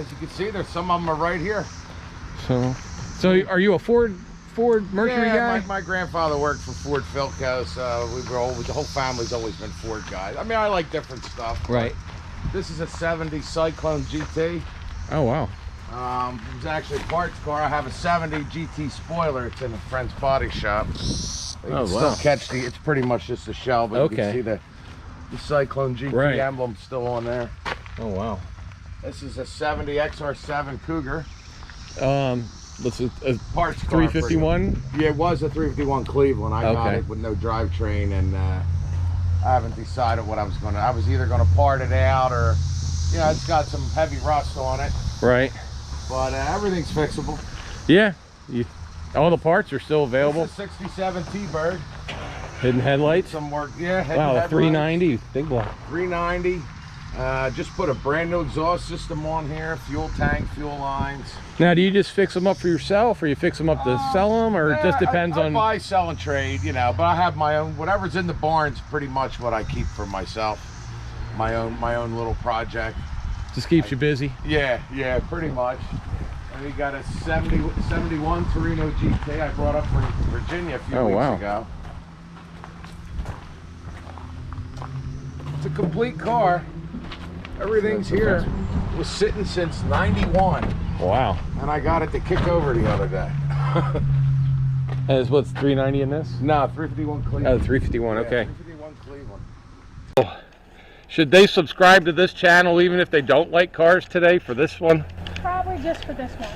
as you can see, there's some of them are right here. So are you a Ford Mercury guy? My grandfather worked for Ford Philco, so the whole family's always been Ford guys. I mean, I like different stuff. Right. This is a 70 Cyclone GT. Oh, wow. It was actually a parts car. I have a 70 GT spoiler. It's in a friend's body shop. You can still catch it's pretty much just a shell, but you can see the Cyclone GT emblem still on there. Oh, wow. This is a 70 XR7 Cougar. This is a parts car. 351? Yeah, it was a 351 Cleveland. I got it with no drivetrain, and I haven't decided what I was going to. I was either going to part it out or, you know, it's got some heavy rust on it. Right. But everything's fixable. Yeah. All the parts are still available. This is a 67 T-Bird. Hidden headlights. Some work. Yeah. Wow, a 390. Big block. 390. Just put a brand new exhaust system on here, fuel tank, fuel lines. Now, do you just fix them up for yourself, or you fix them up to sell them, or it just depends on? I buy, sell, and trade, you know. But I have my own. Whatever's in the barn's pretty much what I keep for myself. My own little project. Just keeps you busy. Yeah, pretty much. And we got a 71 Torino GT I brought up from Virginia a few weeks ago. It's a complete car. Everything's here. It was sitting since '91. Wow. And I got it to kick over the other day. As what's 390 in this? No, 351 Cleveland. Oh, 351, okay. 351 Cleveland. Should they subscribe to this channel even if they don't like cars today for this one? Probably just for this one.